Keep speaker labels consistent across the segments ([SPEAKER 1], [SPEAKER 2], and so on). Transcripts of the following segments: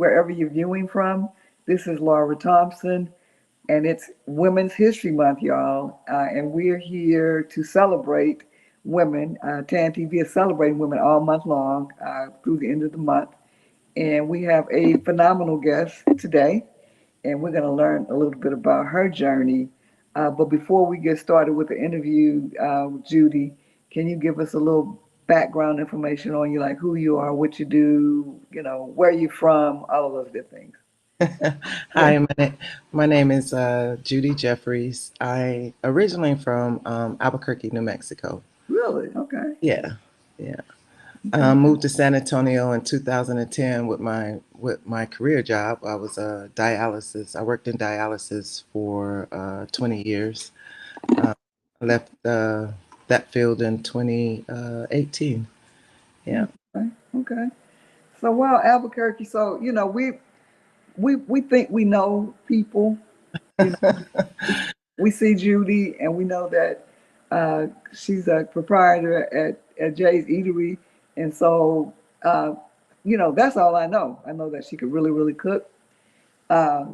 [SPEAKER 1] wherever you're viewing from. This is Laura Thompson, and it's Women's History Month, y'all. And we're here to celebrate women. TAAN TV is celebrating women all month long through the end of the month. And we have a phenomenal guest today, and we're going to learn a little bit about her journey. But before we get started with the interview, Judy, can you give us a little background information on you, like who you are, what you do, where you're from, all of those good things?
[SPEAKER 2] Hi, my name is Judy Jeffries. I originally from Albuquerque, New Mexico.
[SPEAKER 1] Really? Okay.
[SPEAKER 2] Yeah, yeah.
[SPEAKER 1] Okay.
[SPEAKER 2] Moved to San Antonio in 2010 with my career job. I was a dialysis. I worked in dialysis for 20 years. I left that field in 2018. Yeah,
[SPEAKER 1] Okay. Okay. So, well, Albuquerque. So, we think we know people. You know, we see Judy, and we know that she's a proprietor at Jay's Eatery, and so that's all I know. I know that she could really, really cook,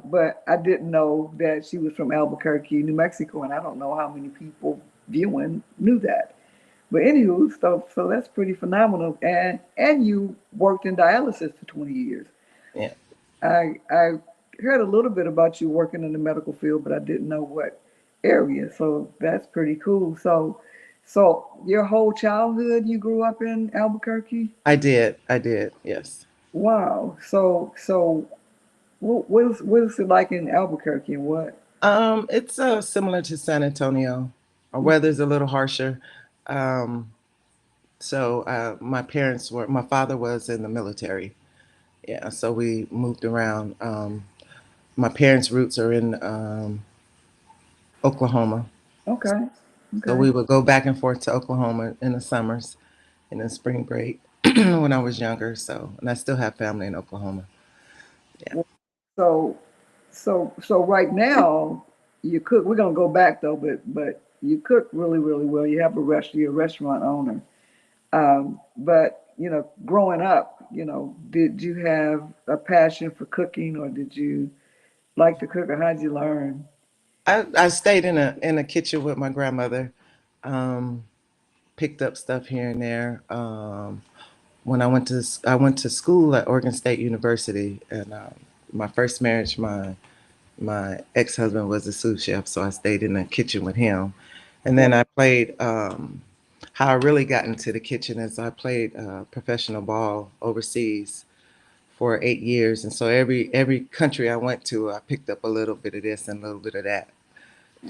[SPEAKER 1] but I didn't know that she was from Albuquerque, New Mexico, and I don't know how many people viewing knew that. But anywho, so that's pretty phenomenal. And you worked in dialysis for 20 years.
[SPEAKER 2] yeah.
[SPEAKER 1] I heard a little bit about you working in the medical field, but I didn't know what area. So that's pretty cool. So your whole childhood you grew up in Albuquerque?
[SPEAKER 2] I did. I did. Yes.
[SPEAKER 1] Wow. So what is it like in Albuquerque and what?
[SPEAKER 2] It's similar to San Antonio. Our weather's a little harsher. Um, my father was in the military. Yeah, so we moved around. My parents' roots are in Oklahoma.
[SPEAKER 1] Okay.
[SPEAKER 2] So
[SPEAKER 1] Okay.
[SPEAKER 2] we would go back and forth to Oklahoma in the summers and in spring break when I was younger. And I still have family in Oklahoma. Yeah,
[SPEAKER 1] So so right now you cook. We're gonna go back though, but you cook really, really well. You have you're a restaurant owner. But growing up, did you have a passion for cooking, or did you like to cook, or how did you learn?
[SPEAKER 2] I stayed in a kitchen with my grandmother. Um, Picked up stuff here and there. When I went to school at Oregon State University, and my first marriage, my ex husband was a sous chef, so I stayed in the kitchen with him. And
[SPEAKER 1] Well,
[SPEAKER 2] then I played. How I really got into the kitchen is I played professional ball overseas for 8 years, and so every country I went to, I picked up a little bit of this and a little bit of that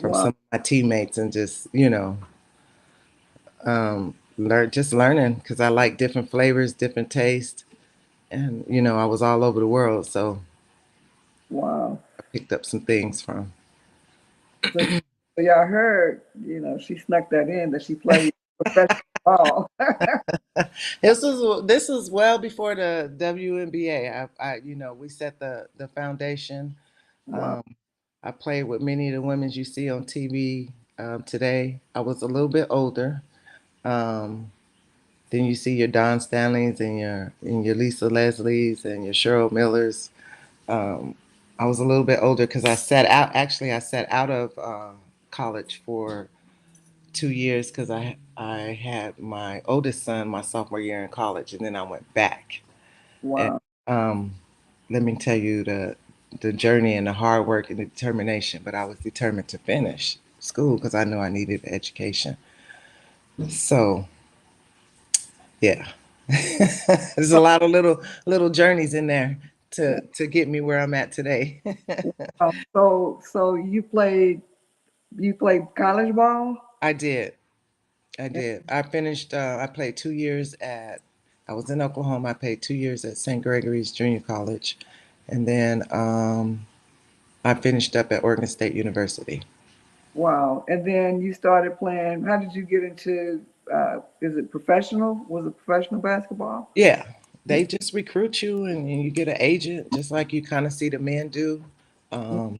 [SPEAKER 2] from
[SPEAKER 1] wow.
[SPEAKER 2] some of my teammates, and just learning because I like different flavors, different tastes, and I was all over the world, so
[SPEAKER 1] Wow.
[SPEAKER 2] I picked up some things from.
[SPEAKER 1] So, so y'all heard, she snuck that in that she played professional ball.
[SPEAKER 2] This was well before the WNBA. We set the foundation.
[SPEAKER 1] Wow.
[SPEAKER 2] Um, I played with many of the women you see on TV today. I was a little bit older. Um, then you see your Don Stanleys and your Lisa Leslies and your Cheryl Millers. Um, I was a little bit older because I sat out. Actually, I sat out of college for 2 years because I had my oldest son my sophomore year in college, and then I went back. And
[SPEAKER 1] Wow.
[SPEAKER 2] um, let me tell you the journey and the hard work and the determination. But I was determined to finish school because I knew I needed the education. So yeah, there's a
[SPEAKER 1] So,
[SPEAKER 2] lot of little journeys in there to get me where I'm at today.
[SPEAKER 1] so you played college ball?
[SPEAKER 2] I did. I did. I finished. I played 2 years at. I was in Oklahoma. I played 2 years at St. Gregory's Junior College, and then I finished up at Oregon State University.
[SPEAKER 1] Wow. And then you started playing. How did you get into, is it professional? Was it professional basketball?
[SPEAKER 2] Yeah, they just recruit you, and you get an agent, just like you kind of see the men do. Um,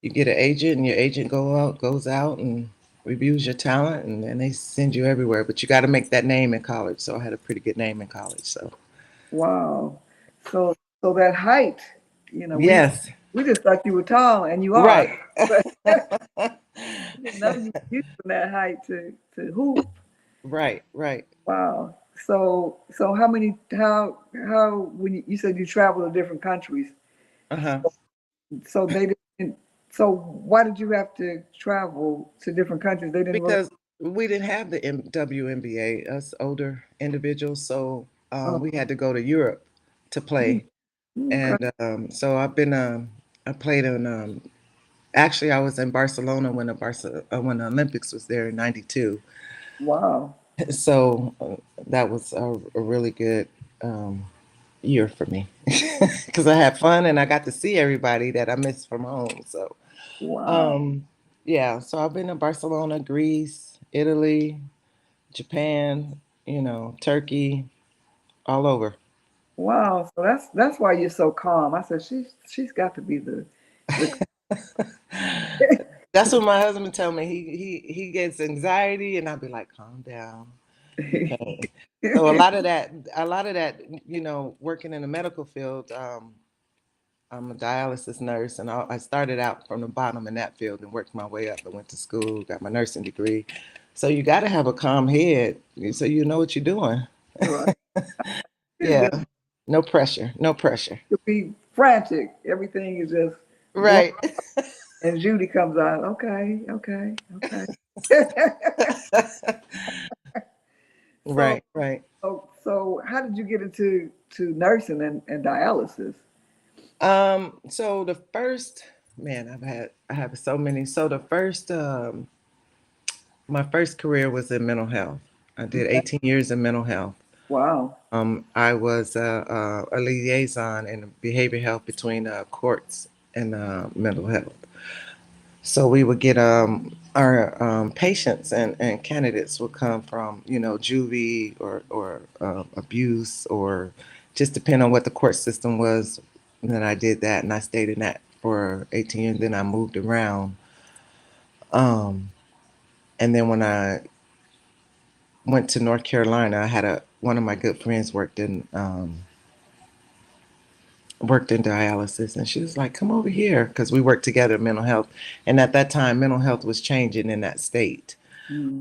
[SPEAKER 2] you get an agent, and your agent goes out and reviews your talent, and then they send you everywhere. But you got to make that name in college. So I had a pretty good name in college. So
[SPEAKER 1] Wow. So So that height, you know,
[SPEAKER 2] Yes,
[SPEAKER 1] we just thought you were tall, and you are,
[SPEAKER 2] right.
[SPEAKER 1] but we didn't know you were using that height to hoop.
[SPEAKER 2] Right, right.
[SPEAKER 1] Wow. So how when you said you travel to different countries,
[SPEAKER 2] Uh-huh.
[SPEAKER 1] so they didn't. So why did you have to travel to different countries? They didn't really.
[SPEAKER 2] Because we didn't have the WNBA, us older individuals, so
[SPEAKER 1] Oh,
[SPEAKER 2] we had to go to Europe to play.
[SPEAKER 1] okay.
[SPEAKER 2] And so I played in, actually I was in Barcelona when the Olympics was there in '92.
[SPEAKER 1] Wow.
[SPEAKER 2] So that was a really good um, year for me because I had fun and I got to see everybody that I missed from home. So
[SPEAKER 1] Wow.
[SPEAKER 2] um, yeah, so I've been to Barcelona, Greece, Italy, Japan, Turkey, all over.
[SPEAKER 1] Wow. So that's why you're so calm. I said she's got to be the
[SPEAKER 2] That's what my husband tell me. He gets anxiety, and I'll be like, "Calm down, okay." So a lot of that, working in the medical field. I'm a dialysis nurse, and I started out from the bottom in that field and worked my way up. I went to school, got my nursing degree. So you got to have a calm head, so you know what you're doing.
[SPEAKER 1] right.
[SPEAKER 2] Yeah,
[SPEAKER 1] It
[SPEAKER 2] no pressure, no pressure.
[SPEAKER 1] could be frantic. Everything is just going,
[SPEAKER 2] Right,
[SPEAKER 1] and Judy comes out. Okay, okay, okay. so
[SPEAKER 2] right, right.
[SPEAKER 1] so how did you get into nursing and dialysis?
[SPEAKER 2] So the first, man, I have so many. So the first, my first career was in mental health. I did
[SPEAKER 1] Okay.
[SPEAKER 2] 18 years in mental health.
[SPEAKER 1] Wow.
[SPEAKER 2] I was a liaison in behavior health between courts and mental health. So we would get our patients and candidates would come from juvie or abuse or just depend on what the court system was. And then I did that and I stayed in that for 18 years. Then I moved around. Um, and then when I went to North Carolina, I had a one of my good friends worked in dialysis, and she was like, "Come over here," because we worked together in mental health. And at that time, mental health was changing in that state.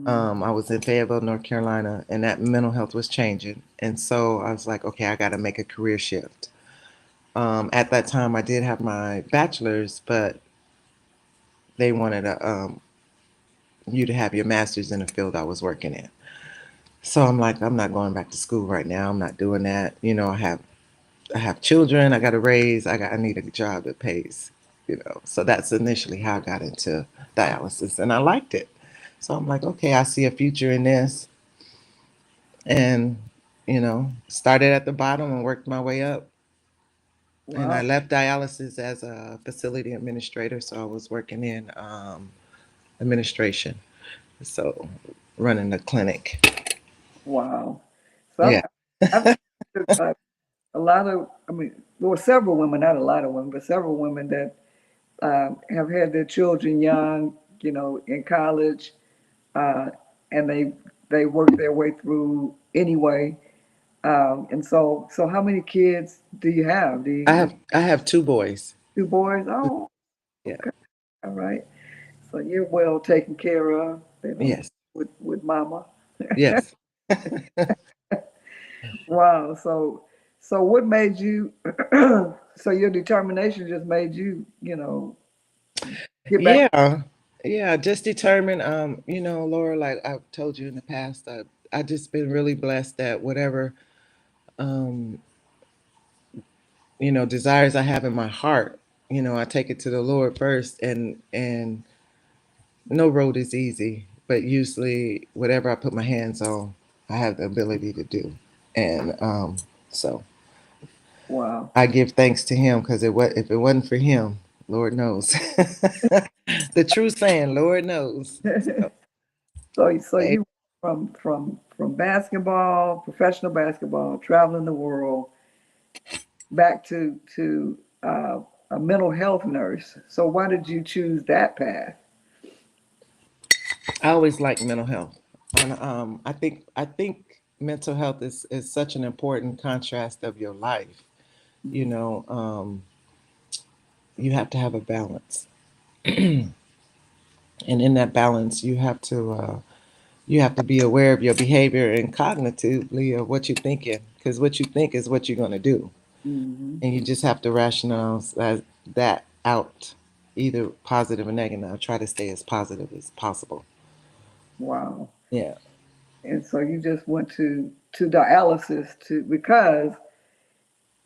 [SPEAKER 1] Mm,
[SPEAKER 2] I was in Fayetteville, North Carolina, and that mental health was changing. And so I was like, okay, I got to make a career shift. At that time, I did have my bachelor's, but they wanted you to have your master's in the field I was working in. So I'm like, I'm not going back to school right now. I'm not doing that. I have children. I got to raise. I need a job that pays. So that's initially how I got into dialysis, and I liked it. So I'm like, okay, I see a future in this, and started at the bottom and worked my way up. And
[SPEAKER 1] wow.
[SPEAKER 2] I left dialysis as a facility administrator, so I was working in administration, so running the clinic.
[SPEAKER 1] Wow. So
[SPEAKER 2] Yeah,
[SPEAKER 1] I've a lot of, I mean, there were several women, not a lot of women, but several women that have had their children young, in college, uh, and they work their way through anyway. And so how many kids do you have?
[SPEAKER 2] I have two boys.
[SPEAKER 1] Two boys? Oh,
[SPEAKER 2] Yeah.
[SPEAKER 1] okay, all right. So you're well taken care of,
[SPEAKER 2] Yes.
[SPEAKER 1] with mama.
[SPEAKER 2] Yes.
[SPEAKER 1] Wow. So what made you? So your determination just made you, get back.
[SPEAKER 2] Yeah. Yeah. Just determined. Laura, like I've told you in the past, I just been really blessed that whatever um, desires I have in my heart, I take it to the Lord first, and no road is easy, but usually whatever I put my hands on, I have the ability to do. And so
[SPEAKER 1] Wow.
[SPEAKER 2] I give thanks to him because if it wasn't for him, Lord knows. The true saying, Lord knows. So,
[SPEAKER 1] So
[SPEAKER 2] hey,
[SPEAKER 1] you from basketball, professional basketball, traveling the world, back to a mental health nurse. So why did you choose that path?
[SPEAKER 2] I always like mental health. And I think mental health is such an important contrast of your life. You know, you have to have a balance, and in that balance, you have to be aware of your behavior and cognitively of what you're thinking, because what you think is what you're going to do,
[SPEAKER 1] Hmm.
[SPEAKER 2] and you just have to rationalize that out, either positive or negative. I try to stay as positive as possible.
[SPEAKER 1] Wow.
[SPEAKER 2] Yeah.
[SPEAKER 1] And so you just went to dialysis to because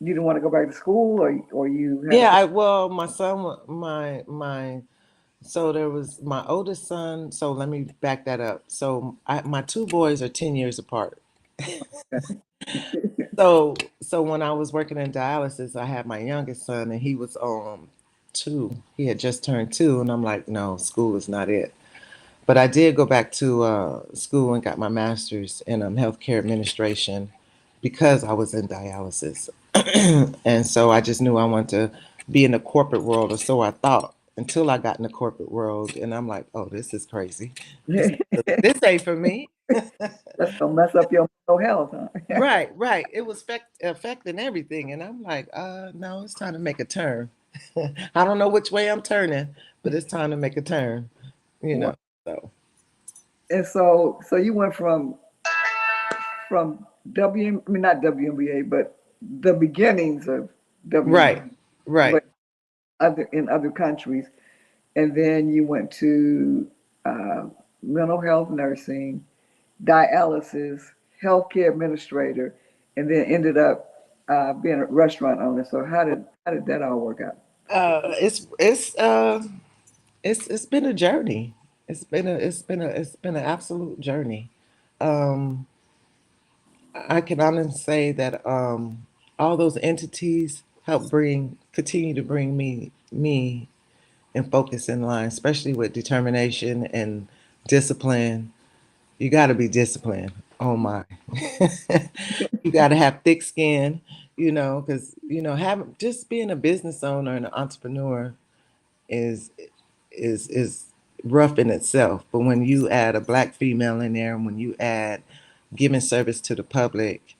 [SPEAKER 1] you didn't want to go back to school, or you had a
[SPEAKER 2] Yeah, well, my son, so there was my oldest son. So let me back that up. So my two boys are 10 years apart. So when I was working in dialysis, I had my youngest son, and he was 2. He had just turned 2, and I'm like, no, school is not it. But I did go back to school and got my master's in healthcare administration because I was in dialysis. And so I just knew I wanted to be in the corporate world, or so I thought, until I got in the corporate world. And I'm like, oh, this is crazy. This, this ain't for me.
[SPEAKER 1] That's gonna mess up your mental health, huh?
[SPEAKER 2] Right, right. It was affecting everything. And I'm like, no, it's time to make a turn. I don't know which way I'm turning, but it's time to make a turn, you
[SPEAKER 1] Wow.
[SPEAKER 2] know. So,
[SPEAKER 1] And so you went from I mean not WNBA, but the beginnings of WNBA,
[SPEAKER 2] right, right.
[SPEAKER 1] but in other countries, and then you went to uh, mental health nursing, dialysis, healthcare administrator, and then ended up being a restaurant owner. So how did that all work out?
[SPEAKER 2] It's been a journey. It's been an absolute journey. Um, I can honestly say that all those entities help continue to bring me and focus in line, especially with determination and discipline. You got to be disciplined. Oh my, you got to have thick skin. Because having just being a business owner and an entrepreneur is is rough in itself. But when you add a black female in there, and when you add giving service to the public,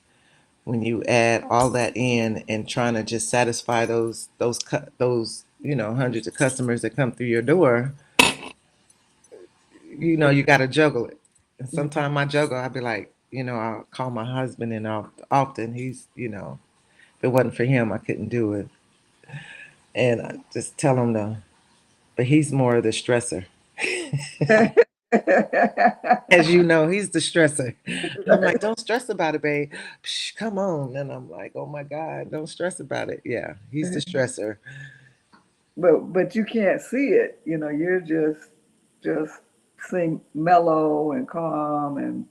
[SPEAKER 2] when you add all that in and trying to just satisfy those hundreds of customers that come through your door, you got to juggle it. And sometimes my juggle, I'd be like, I'll call my husband, and often if it wasn't for him, I couldn't do it. And I just tell him to, but he's more of the stressor. As you know, he's the stressor. I'm like, don't stress about it, babe. Psh, come on. And I'm like, oh my God, don't stress about it. Yeah, he's the stressor.
[SPEAKER 1] but you can't see it. You're just seem mellow and calm, and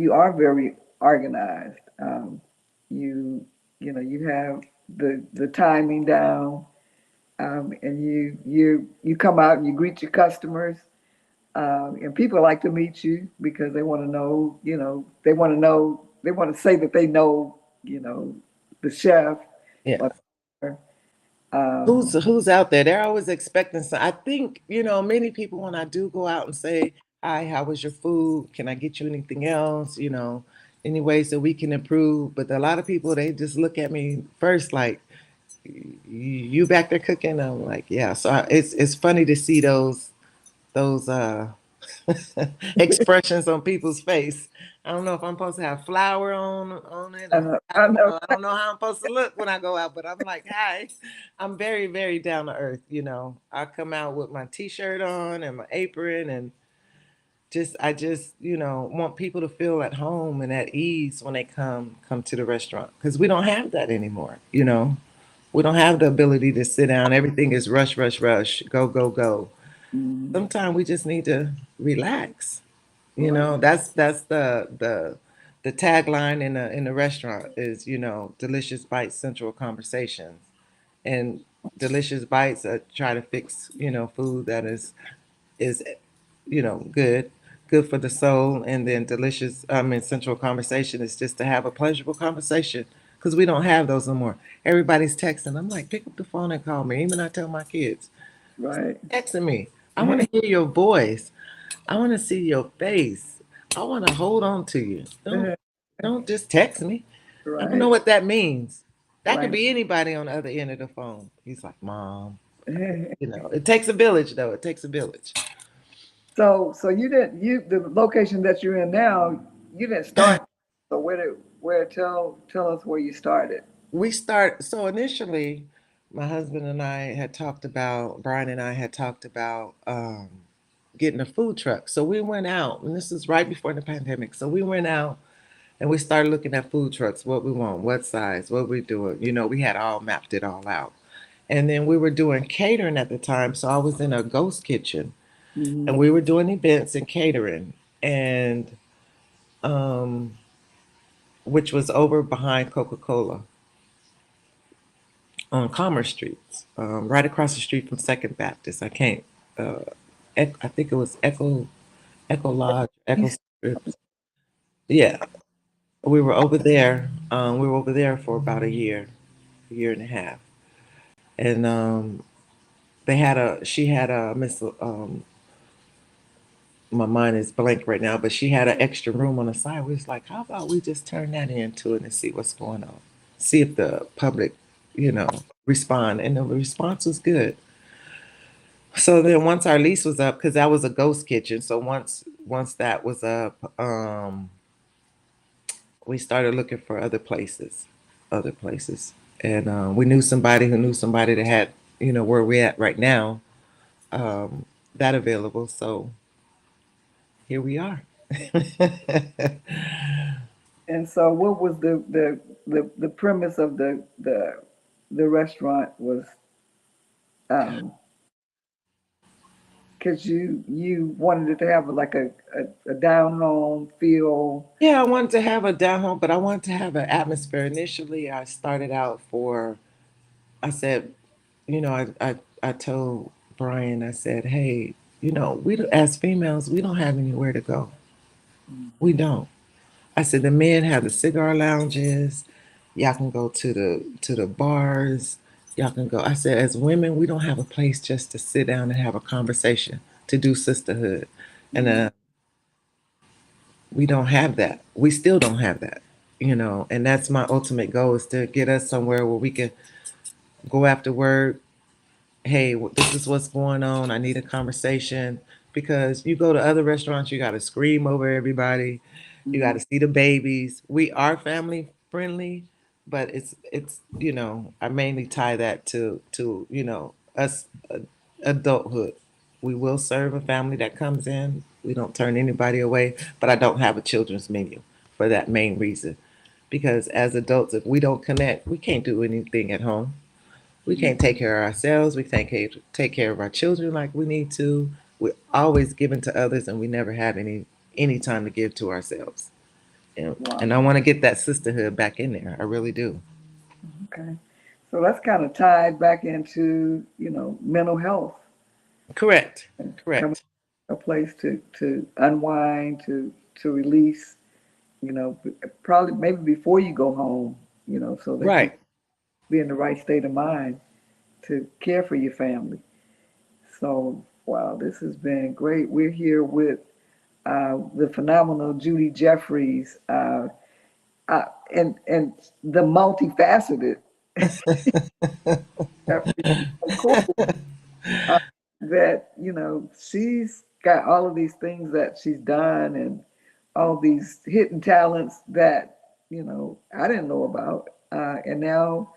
[SPEAKER 1] you are very organized. You you have the timing down, and you come out and you greet your customers, and people like to meet you because they want to know. They want to say that they know the chef.
[SPEAKER 2] Yeah.
[SPEAKER 1] Or,
[SPEAKER 2] Who's out there? They're always expecting some. I think, many people, when I do go out and say, hi, how was your food? Can I get you anything else? Any ways that we can improve. But a lot of people, they just look at me first like, you back there cooking? I'm like, yeah. So it's funny to see those expressions on people's face. I don't know if I'm supposed to have flour on it,
[SPEAKER 1] I
[SPEAKER 2] or
[SPEAKER 1] know, I know.
[SPEAKER 2] I don't know how I'm supposed to look when I go out, but I'm like, hi. I'm very, very down to earth. I come out with my t-shirt on and my apron, and I just want people to feel at home and at ease when they come to the restaurant, because we don't have that anymore. We don't have the ability to sit down. Everything is rush, rush, rush, go, go, go.
[SPEAKER 1] Mhm.
[SPEAKER 2] Sometimes we just need to relax.
[SPEAKER 1] Right.
[SPEAKER 2] That's the tagline in the restaurant is, delicious bites, central conversations. And delicious bites try to fix, food that is good for the soul. And then delicious, central conversation is just to have a pleasurable conversation, because we don't have those no more. Everybody's texting. I'm like, pick up the phone and call me. Even I tell my kids,
[SPEAKER 1] Right.
[SPEAKER 2] texting me. I want to hear your voice. I want to see your face. I want to hold on to you. Don't just text me. I don't know
[SPEAKER 1] Right.
[SPEAKER 2] what that means. That could
[SPEAKER 1] right.
[SPEAKER 2] be anybody on the other end of the phone. He's like, Mom, it takes a village though. It takes a village.
[SPEAKER 1] So you didn't you the location that you're in now, you didn't start. So where tell us where you started.
[SPEAKER 2] So initially, my husband and I had talked about, Brian and I had talked about getting a food truck. So we went out, and this is right before the pandemic. So we went out and we started looking at food trucks, what we want, what size, what we doing. We had all mapped it all out. And then we were doing catering at the time. So I was in a ghost kitchen
[SPEAKER 1] Hmm.
[SPEAKER 2] and we were doing events and catering. And um, which was over behind Coca-Cola on Commerce Street, right across the street from Second Baptist. I can't. Uh, I think it was Echo Lodge, Echo Strips. Yeah, we were over there. We were over there for about a year and a half, and they had a. She had a Miss. My mind is blank right now, but she had an extra room on the side. We was like, how about we just turn that into it and see what's going on, see if the public, respond, and the response was good. So then once our lease was up, because that was a ghost kitchen. So once that was up, we started looking for other places, and we knew somebody who knew somebody that had where we're at right now, um, that available. So here we are.
[SPEAKER 1] And so what was the premise of the restaurant was because you wanted it to have like a down home feel.
[SPEAKER 2] Yeah, I wanted to have a down home, but I wanted to have an atmosphere. Initially, I started out for. I said, I told Brian, I said, hey, as females, we don't have anywhere to go. We don't. I said the men have the cigar lounges. Y'all can go to the bars. Y'all can go. I said as women, we don't have a place just to sit down and have a conversation to do sisterhood, and
[SPEAKER 1] Mm,
[SPEAKER 2] we don't have that. We still don't have that. And that's my ultimate goal is to get us somewhere where we can go after work. Hey, this is what's going on. I need a conversation. Because you go to other restaurants, you got to scream over everybody. You got
[SPEAKER 1] mm,
[SPEAKER 2] to see the babies. We are family friendly, but it's I mainly tie that to us adulthood. We will serve a family that comes in. We don't turn anybody away, but I don't have a children's menu for that main reason. Because as adults, if we don't connect, we can't do anything at home. We
[SPEAKER 1] mm.
[SPEAKER 2] can't take care of ourselves. We can't take care of our children like we need to. We're always giving to others, and we never have any time to give to ourselves. And
[SPEAKER 1] Wow.
[SPEAKER 2] I want to get that sisterhood back in there. I really do.
[SPEAKER 1] Okay. So that's kind of tied back into mental health
[SPEAKER 2] Correct.
[SPEAKER 1] and coming
[SPEAKER 2] Correct.
[SPEAKER 1] to a place to unwind, to release. Probably maybe before you go home. So that you
[SPEAKER 2] Right.
[SPEAKER 1] be in the right state of mind to care for your family. So, wow, this has been great. We're here with the phenomenal Judy Jeffries, uh, and the multifaceted Jeffries. So cool uh, that she's got all of these things that she's done and all these hidden talents that I didn't know about, and now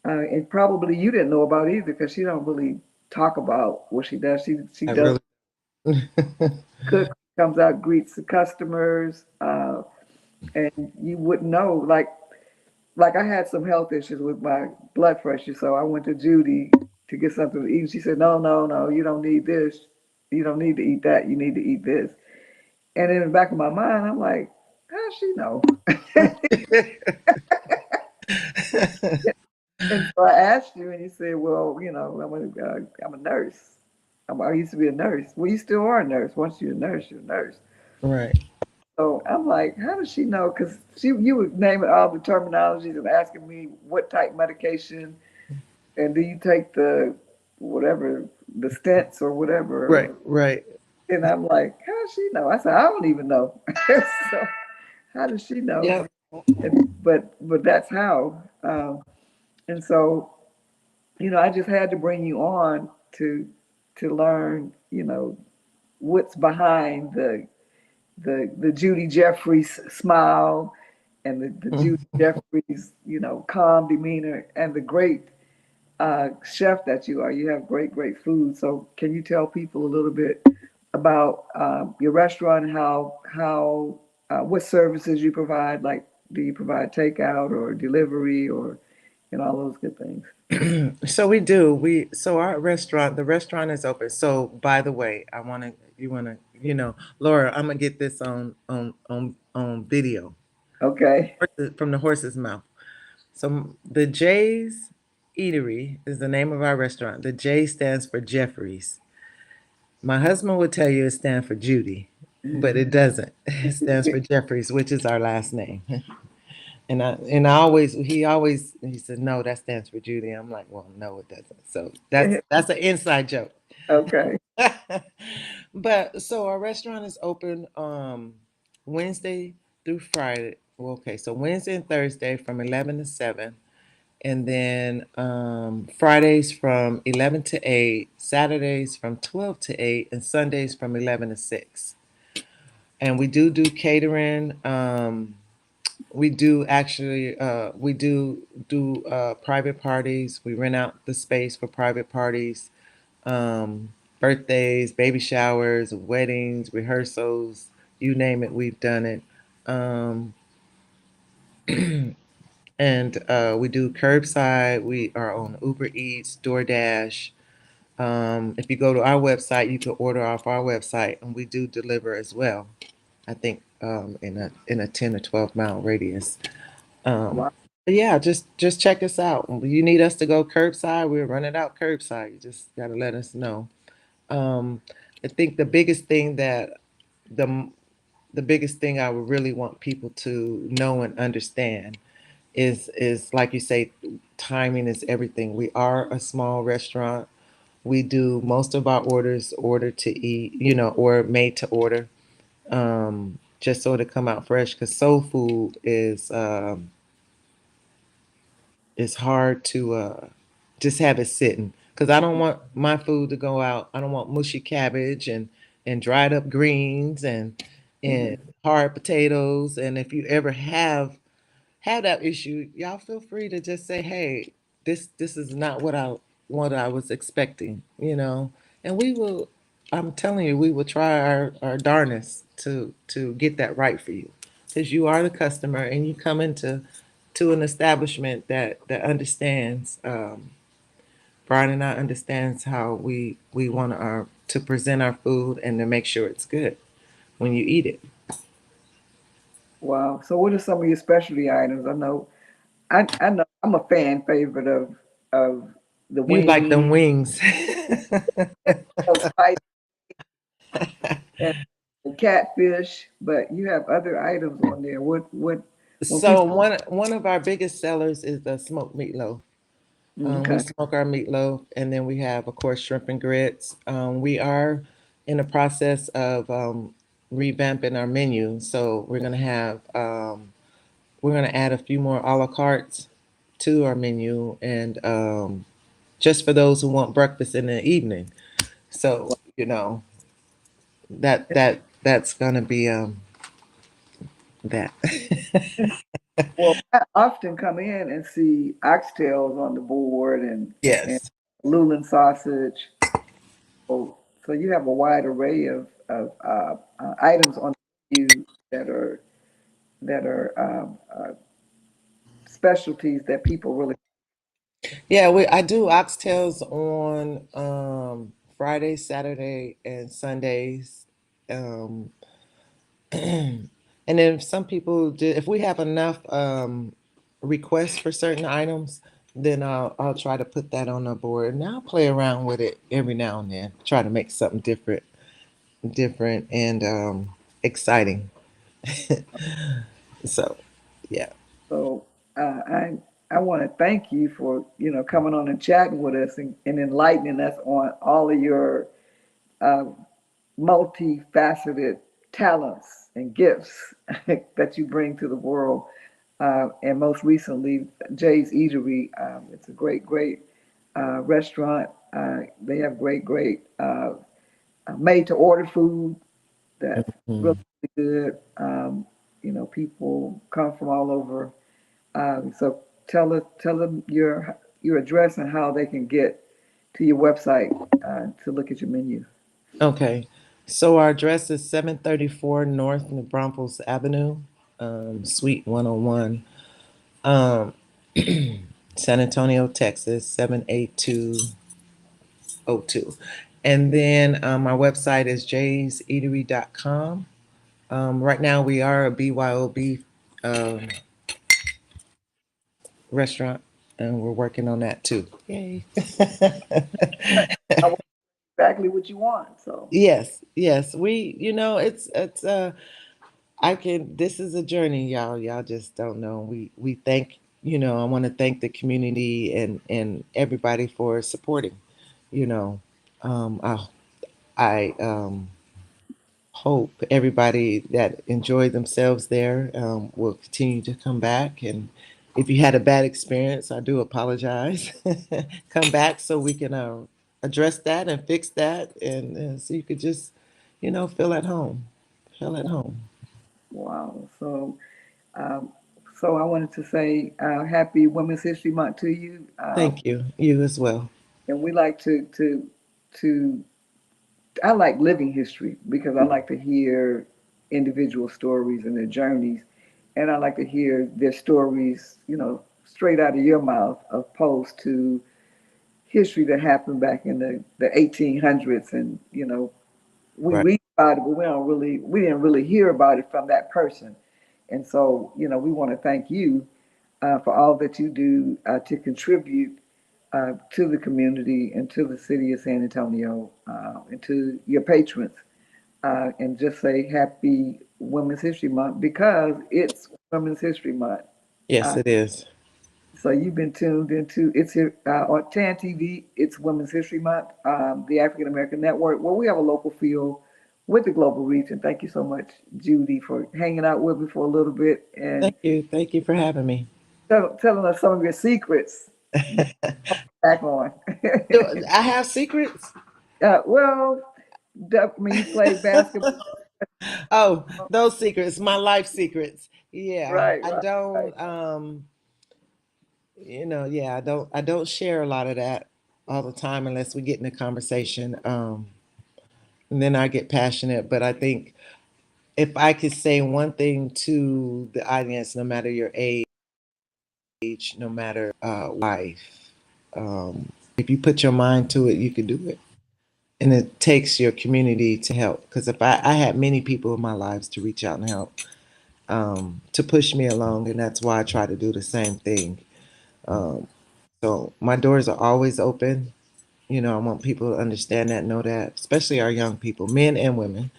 [SPEAKER 1] and probably you didn't know about either because she don't really talk about what she does. She
[SPEAKER 2] I
[SPEAKER 1] does
[SPEAKER 2] really.
[SPEAKER 1] cook, comes out, greets the customers, and you wouldn't know. Like I had some health issues with my blood pressure, so I went to Judy to get something to eat. And she said, "No, no, no, you don't need this. You don't need to eat that. You need to eat this." And in the back of my mind, I'm like, "How does she know?" And so I asked you, and you said, "Well, I'm a nurse. I used to be a nurse. Well, you still are a nurse. Once you're a nurse, you're a nurse."
[SPEAKER 2] Right.
[SPEAKER 1] So I'm like, how does she know? Because you were naming all the terminologies and asking me what type medication and do you take the whatever the stents or
[SPEAKER 2] Right.
[SPEAKER 1] whatever.
[SPEAKER 2] Right.
[SPEAKER 1] And I'm like, how does she know? I said, I don't even know. So how does she know?
[SPEAKER 2] Yep.
[SPEAKER 1] But that's how. And so, I just had to bring you on to learn, what's behind the Judy Jeffries smile and the Judy Jeffries, calm demeanor and the great chef that you are. You have great, great food. So can you tell people a little bit about your restaurant, how what services you provide? Like, do you provide takeout or delivery or all those good things?
[SPEAKER 2] So we do. So our restaurant, the restaurant is open. So by the way, you wanna, Laura, I'm gonna get this on video
[SPEAKER 1] Okay.
[SPEAKER 2] from the horse's mouth. So the J's Eatery is the name of our restaurant. The J stands for Jeffries. My husband would tell you it stands for Judy, but it doesn't. It stands for Jeffries, which is our last name. He said, no, that stands for Judy. I'm like, well, no, it doesn't. So that's an inside joke.
[SPEAKER 1] Okay.
[SPEAKER 2] But so our restaurant is open Wednesday through Friday. Well, okay, so Wednesday and Thursday from 11 to 7, and then Fridays from 11 to 8, Saturdays from 12 to 8, and Sundays from 11 to 6. And we do catering. We do private parties. We rent out the space for private parties, birthdays, baby showers, weddings, rehearsals, you name it, we've done it. Um, and we do curbside. We are on Uber Eats, DoorDash. If you go to our website, you can order off our website, and we do deliver as well. I think in a 10 or 12 mile radius. Um,
[SPEAKER 1] Wow.
[SPEAKER 2] but yeah, just check us out. You need us to go curbside, we're running out curbside. You just gotta let us know. Um, I think the the biggest thing I would really want people to know and understand is like you say, timing is everything. We are a small restaurant. We do most of our orders order to eat, or made to order, just so to come out fresh. Because soul food is hard to just have it sitting. Because I don't want my food to go out. I don't want mushy cabbage and dried up greens and
[SPEAKER 1] Mhm.
[SPEAKER 2] hard potatoes. And if you ever have that issue, y'all feel free to just say, "Hey, this is not what I was expecting," And we will. I'm telling you, we will try our darnest to get that right for you, because you are the customer and you come into an establishment that understands. Brian and I understands how we want our to present our food and to make sure it's good when you eat it.
[SPEAKER 1] Wow. So what are some of your specialty items? I know I'm a fan favorite of the
[SPEAKER 2] You like
[SPEAKER 1] wings,
[SPEAKER 2] them wings.
[SPEAKER 1] of spice and the catfish, but you have other items on there. What when
[SPEAKER 2] So
[SPEAKER 1] people
[SPEAKER 2] one of our biggest sellers is the smoked meatloaf. We
[SPEAKER 1] okay.
[SPEAKER 2] smoke our meatloaf, and then we have, of course, shrimp and grits. We are in the process of revamping our menu, so we're gonna add a few more a la cartes to our menu, and just for those who want breakfast in the evening. So that's gonna be that.
[SPEAKER 1] Well, I often come in and see oxtails on the board and
[SPEAKER 2] Yes.
[SPEAKER 1] Lulan sausage. So you have a wide array of items on you that are specialties that people really.
[SPEAKER 2] Yeah, I do oxtails on Friday, Saturday, and Sundays. Um, and then some people do, if we have enough requests for certain items, then I'll try to put that on the board, and I'll play around with it every now and then, try to make something different and exciting. So, yeah.
[SPEAKER 1] So I want to thank you for coming on and chatting with us and enlightening us on all of your uh, multifaceted talents and gifts that you bring to the world. and most recently, Jay's Eatery. It's a great restaurant. They have great made to order food that's really
[SPEAKER 2] Mhm.
[SPEAKER 1] good. People come from all over. So tell them your address and how they can get to your website to look at your menu.
[SPEAKER 2] Okay. So our address is 734 North New Braunfels Avenue, Suite 101, um, San Antonio, Texas, 78202. And then our website is jayseatery.com. Right now we are a BYOB um, restaurant, and we're working on that too. Yay.
[SPEAKER 1] I want exactly what you want. So
[SPEAKER 2] Yes, yes. It's I can this is a journey, y'all. Y'all just don't know. We thank, I want to thank the community and everybody for supporting, you know. Um I I hope everybody that enjoyed themselves there will continue to come back. And if you had a bad experience, I do apologize. Come back so we can address that and fix that, and so you could just, feel at home. Feel at home.
[SPEAKER 1] wow. Um, so I wanted to say happy Women's History Month to you.
[SPEAKER 2] Thank you. You as well.
[SPEAKER 1] And we like to I like living history because I like to hear individual stories and their journeys, and I like to hear their stories, straight out of your mouth, opposed to history that happened back in the 1800s. And we
[SPEAKER 2] Right.
[SPEAKER 1] read about it, but we didn't really hear about it from that person. And so, we want to thank you for all that you do to contribute to the community and to the city of San Antonio and to your patrons. And just say happy Women's History Month because it's Women's History Month.
[SPEAKER 2] Yes,
[SPEAKER 1] Uh,
[SPEAKER 2] it is.
[SPEAKER 1] so you've been tuned into it's here on TAN TV. It's Women's History Month, the African American Network, where we have a local feel with the global reach. And thank you so much, Judy, for hanging out with me for a little bit and
[SPEAKER 2] Thank you. Thank you for having me.
[SPEAKER 1] telling us some of your secrets. Back on.
[SPEAKER 2] I have secrets.
[SPEAKER 1] Well, I mean, you played basketball,
[SPEAKER 2] Oh, those secrets, my life secrets. Yeah,
[SPEAKER 1] right?
[SPEAKER 2] I
[SPEAKER 1] Right, right.
[SPEAKER 2] don't yeah, I don't share a lot of that all the time unless we get in a conversation. And then I get passionate, but I think if I could say one thing to the audience, no matter your age, no matter life, if you put your mind to it, you can do it. And it takes your community to help. Because if I had many people in my lives to reach out and help, to push me along, and that's why I try to do the same thing. Um, so my doors are always open. I want people to understand that, know that, especially our young people, men and women,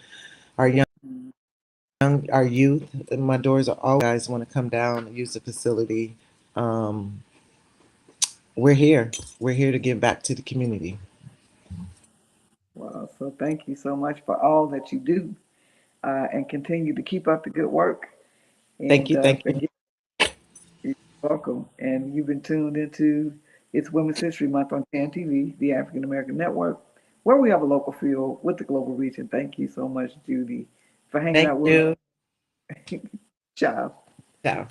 [SPEAKER 2] our our youth. And my doors are always guys want to come down and use the facility. Um, we're here. We're here to give back to the community.
[SPEAKER 1] Well, so thank you so much for all that you do and continue to keep up the good work.
[SPEAKER 2] Thank
[SPEAKER 1] And
[SPEAKER 2] you. Thank you.
[SPEAKER 1] again, you're welcome. And you've been tuned into It's Women's History Month on CAN TV, the African American Network, where we have a local feel with the global reach. And thank you so much, Judy, for hanging
[SPEAKER 2] Thank
[SPEAKER 1] out with
[SPEAKER 2] you.
[SPEAKER 1] us. Ciao.
[SPEAKER 2] Ciao.